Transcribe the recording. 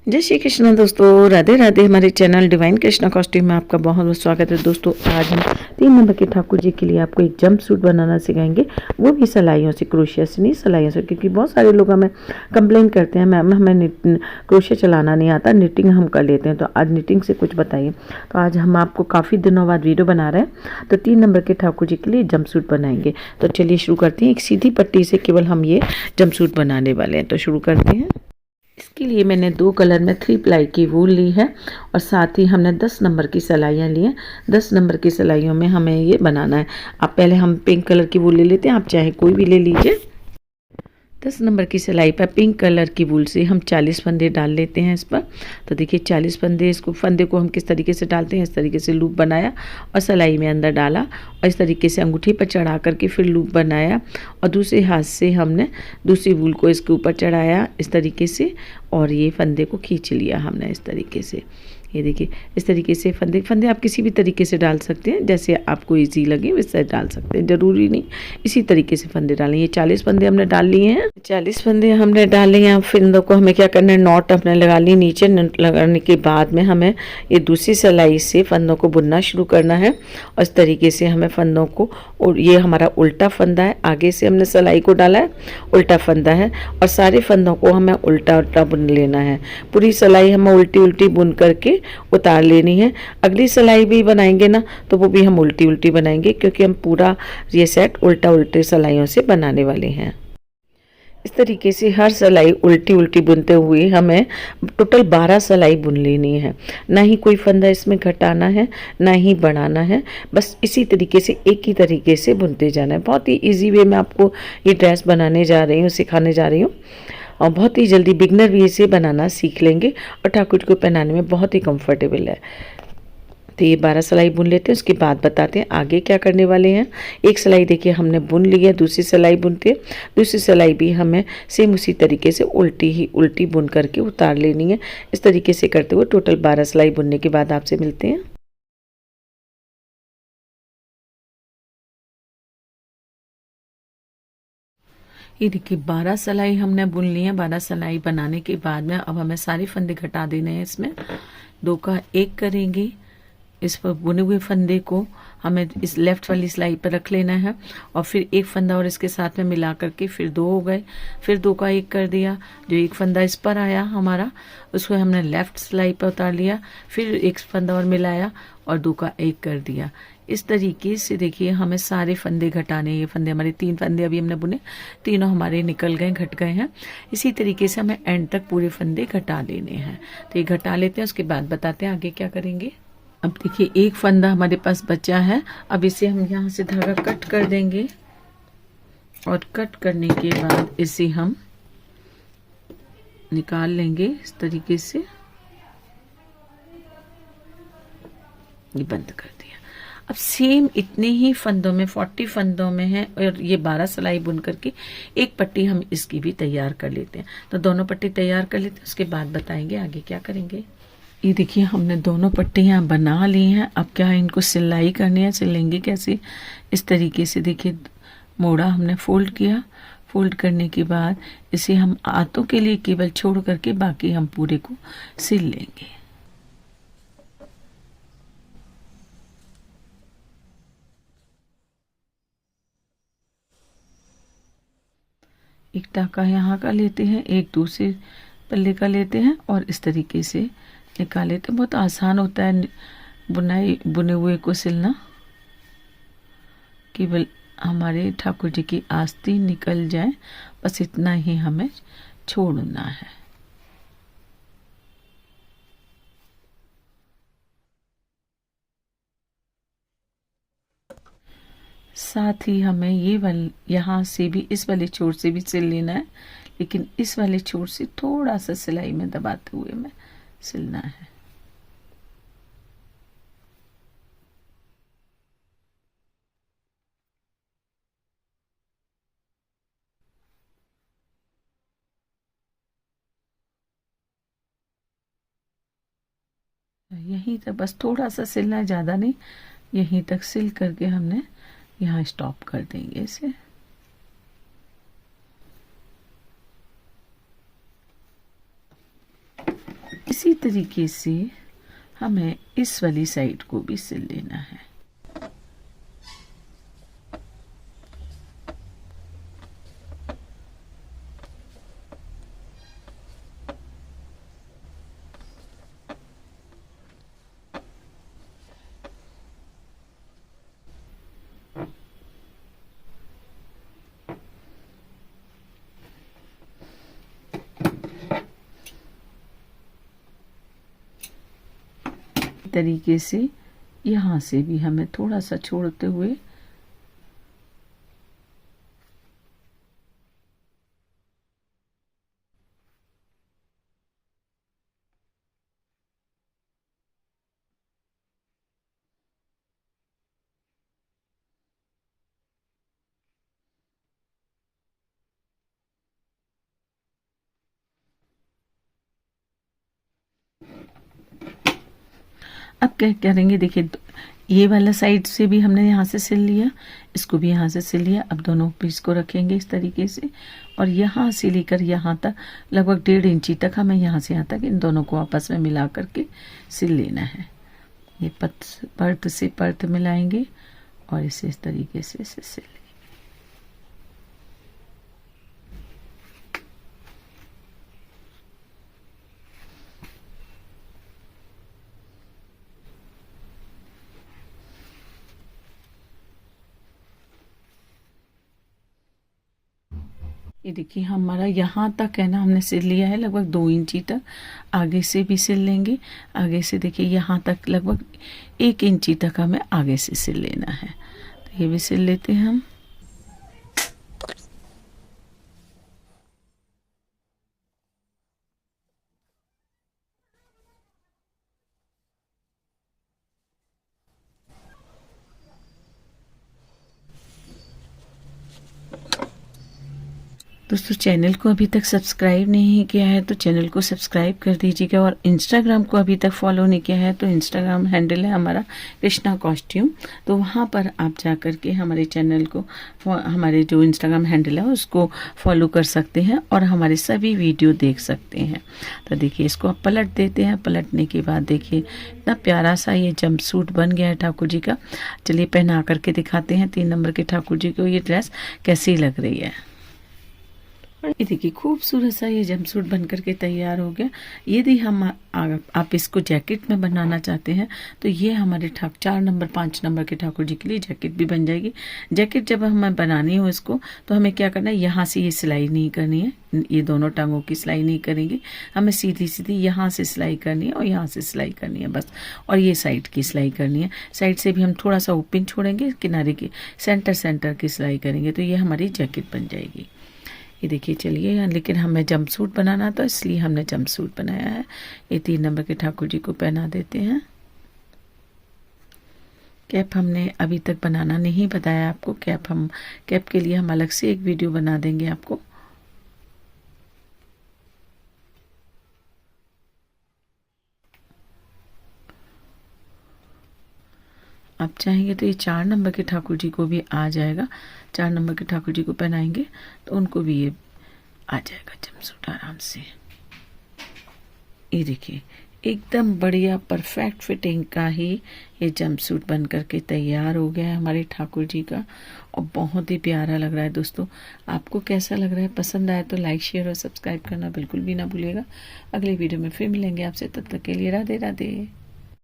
जय श्री कृष्ण दोस्तों, राधे राधे। हमारे चैनल डिवाइन कृष्णा कॉस्ट्यूम में आपका बहुत बहुत स्वागत है। दोस्तों आज हम 3 नंबर के ठाकुर जी के लिए आपको एक जंप सूट बनाना सिखाएंगे, वो भी सिलाइयों से, क्रोशिया से नहीं, सिलाइयों से। क्योंकि बहुत सारे लोग हमें कंप्लेन करते हैं, मैम हमें क्रोशिया चलाना नहीं आता, निटिंग हम कर लेते हैं। तो आज निटिंग से कुछ बताइए। तो आज हम आपको काफ़ी दिनों बाद वीडियो बना रहे हैं, तो 3 नंबर के ठाकुर जी के लिए जंप सूट बनाएंगे। तो चलिए शुरू करते हैं। एक सीधी पट्टी से केवल हम ये जंप सूट बनाने वाले हैं, तो शुरू करते हैं। इसके लिए मैंने 2 कलर में 3 प्लाई की वूल ली है और साथ ही हमने 10 नंबर की सिलाइयाँ ली हैं। 10 नंबर की सिलाइयों में हमें ये बनाना है। आप पहले हम पिंक कलर की वूल ले लेते हैं, आप चाहे कोई भी ले लीजिए। 10 नंबर की सिलाई पर पिंक कलर की वूल से हम 40 फंदे डाल लेते हैं इस पर। तो देखिए 40 फंदे, इसको फंदे को हम किस तरीके से डालते हैं, इस तरीके से लूप बनाया और सिलाई में अंदर डाला और इस तरीके से अंगूठी पर चढ़ा करके फिर लूप बनाया और दूसरे हाथ से हमने दूसरी वूल को इसके ऊपर चढ़ाया इस तरीके से और ये फंदे को खींच लिया हमने इस तरीके से। ये देखिए इस तरीके से फंदे आप किसी भी तरीके से डाल सकते हैं, जैसे आपको इजी लगे वैसे डाल सकते हैं, ज़रूरी नहीं इसी तरीके से फंदे डालें। ये 40 फंदे हमने डाल लिए हैं। 40 फंदे हमने डाल लिए हैं। फंदों को हमें क्या करना है, नॉट अपने लगा ली। नीचे नॉट लगाने के बाद में हमें ये दूसरी सिलाई से फंदों को बुनना शुरू करना है और इस तरीके से हमें फंदों को, और ये हमारा उल्टा फंदा है, आगे से हमने सिलाई को डाला है, उल्टा फंदा है और सारे फंदों को हमें उल्टा उल्टा बुन लेना है। पूरी सिलाई हमें उल्टी उल्टी बुन करके उतार लेनी है। अगली सिलाई भी बनाएंगे ना तो वो भी हम उल्टी उल्टी बनाएंगे, क्योंकि हम पूरा ये सेट उल्टा उल्टे सिलाइयों से बनाने वाले हैं। इस तरीके से हर सिलाई उल्टी उल्टी बुनते हुए हमें टोटल 12 सिलाई बुन लेनी है। ना ही कोई फंदा इसमें घटाना है, ना ही बढ़ाना है, बस इसी तरीके से एक ही तरीके से बुनते जाना है। बहुत ही इजी वे में आपको ये ड्रेस बनाने जा रही हूँ, सिखाने जा रही हूँ और बहुत ही जल्दी बिगनर भी इसे बनाना सीख लेंगे और ठाकुर को पहनाने में बहुत ही कंफर्टेबल है। तो ये 12 सिलाई बुन लेते हैं, उसके बाद बताते हैं आगे क्या करने वाले हैं। एक सिलाई देखिए हमने बुन ली है, दूसरी सिलाई बुनते हैं। दूसरी सिलाई भी हमें सेम उसी तरीके से उल्टी बुन करके उतार लेनी है। इस तरीके से करते हुए टोटल 12 सिलाई बुनने के बाद आपसे मिलते हैं। ये देखिए 12 सिलाई हमने बुन ली है। 12 सिलाई बनाने के बाद में अब हमें सारे फंदे घटा देने हैं। इसमें 2 का 1 करेंगे। इस पर बुने हुए फंदे को हमें इस लेफ्ट वाली सिलाई पर रख लेना है और फिर एक फंदा और इसके साथ में मिला करके फिर 2 हो गए। फिर 2 का 1 कर दिया, जो एक फंदा इस पर आया हमारा उसको हमने लेफ्ट सिलाई पर उतार लिया, फिर एक फंदा और मिलाया और 2 का 1 कर दिया। इस तरीके से देखिए हमें सारे फंदे घटाने। ये फंदे हमारे 3 फंदे अभी हमने बुने, तीनों हमारे निकल गए, घट गए हैं। इसी तरीके से हमें एंड तक पूरे फंदे घटा लेने हैं। तो ये घटा लेते हैं, उसके बाद बताते हैं आगे क्या करेंगे। अब देखिए एक फंदा हमारे पास बचा है, अब इसे हम यहाँ से धागा कट कर देंगे और कट करने के बाद इसे हम निकाल लेंगे इस तरीके से। ये बंद कर दिया। अब सेम इतने ही फंदों में 40 फंदों में है और ये 12 सिलाई बुन करके एक पट्टी हम इसकी भी तैयार कर लेते हैं। तो दोनों पट्टी तैयार कर लेते हैं, उसके बाद बताएंगे आगे क्या करेंगे। ये देखिए हमने दोनों पट्टियाँ बना ली हैं। अब क्या है, इनको सिलाई करनी है। सिलेंगे कैसे, इस तरीके से देखिए मोड़ा हमने फोल्ड किया। फोल्ड करने के बाद इसे हम हाथों के लिए केवल छोड़ करके बाकी हम पूरे को सिल लेंगे। एक टाका यहाँ का लेते हैं, एक दूसरे पल्ले का लेते हैं और इस तरीके से निकाल लेते हैं। बहुत आसान होता है बुने हुए को सिलना। केवल हमारे ठाकुर जी की आस्तीन निकल जाए, बस इतना ही हमें छोड़ना है। साथ ही हमें यहाँ से भी, इस वाले छोर से भी सिल लेना है, लेकिन इस वाले छोर से थोड़ा सा सिलाई में दबाते हुए में सिलना है। यहीं तक बस थोड़ा सा सिलना है, ज़्यादा नहीं। यहीं तक सिल करके हमने यहाँ स्टॉप कर देंगे इसे। इसी तरीके से हमें इस वाली साइड को भी सिल लेना है। तरीके से यहाँ से भी हमें थोड़ा सा छोड़ते हुए अब क्या करेंगे, देखिए ये वाला साइड से भी हमने यहाँ से सिल लिया, इसको भी यहाँ से सिल लिया। अब दोनों पीस को रखेंगे इस तरीके से और यहाँ से लेकर यहाँ तक लगभग 1.5 इंची तक हमें यहाँ से यहाँ तक इन दोनों को आपस में मिला करके सिल लेना है। ये पर्त से पर्त मिलाएंगे और इसे इस तरीके से सिल लेंगे। ये देखिए हमारा यहाँ तक है ना, हमने सिल लिया है लगभग 2 इंची तक। आगे से भी सिल लेंगे। आगे से देखिए यहाँ तक लगभग 1 इंची तक हमें आगे से सिल लेना है। तो ये भी सिल लेते हैं हम। दोस्तों चैनल को अभी तक सब्सक्राइब नहीं किया है तो चैनल को सब्सक्राइब कर दीजिएगा और इंस्टाग्राम को अभी तक फॉलो नहीं किया है तो इंस्टाग्राम हैंडल है हमारा कृष्णा कॉस्ट्यूम। तो वहाँ पर आप जा कर के हमारे चैनल को, हमारे जो इंस्टाग्राम हैंडल है उसको फॉलो कर सकते हैं और हमारे सभी वीडियो देख सकते हैं। तो देखिए इसको आप पलट देते हैं। पलटने के बाद देखिए इतना प्यारा सा ये जंप सूट बन गया है ठाकुर जी का। चलिए पहना करके दिखाते हैं 3 नंबर के ठाकुर जी को ये ड्रेस कैसी लग रही है। ये देखिए खूबसूरत सा ये जंपसूट बन करके तैयार हो गया। यदि हम आप इसको जैकेट में बनाना चाहते हैं तो ये हमारे 4 नंबर 5 नंबर के ठाकुर जी के लिए जैकेट भी बन जाएगी। जैकेट जब हमें बनानी हो इसको तो हमें क्या करना है, यहाँ से ये सिलाई नहीं करनी है, ये दोनों टांगों की सिलाई नहीं करेंगे, हमें सीधी सीधी यहाँ से सिलाई करनी है और यहाँ से सिलाई करनी है बस। और ये साइड की सिलाई करनी है। साइड से भी हम थोड़ा सा ओपन छोड़ेंगे, किनारे की सेंटर की सिलाई करेंगे तो ये हमारी जैकेट बन जाएगी। ये देखिए चलिए, लेकिन हमें जंपसूट बनाना तो इसलिए हमने जंपसूट बनाया है। ये 3 नंबर के ठाकुर जी को पहना देते हैं। कैप हमने अभी तक बनाना नहीं बताया आपको। कैप के लिए हम अलग से एक वीडियो बना देंगे आपको। आप चाहेंगे तो ये 4 नंबर के ठाकुर जी को भी आ जाएगा। 4 नंबर के ठाकुर जी को पहनाएंगे तो उनको भी ये आ जाएगा जंपसूट आराम से। ये देखिए एकदम बढ़िया परफेक्ट फिटिंग का ही ये जंपसूट बन करके तैयार हो गया है हमारे ठाकुर जी का और बहुत ही प्यारा लग रहा है। दोस्तों आपको कैसा लग रहा है? पसंद आया तो लाइक शेयर और सब्सक्राइब करना बिल्कुल भी ना भूलिएगा। अगले वीडियो में फिर मिलेंगे आपसे, तब तक के लिए राधे राधे।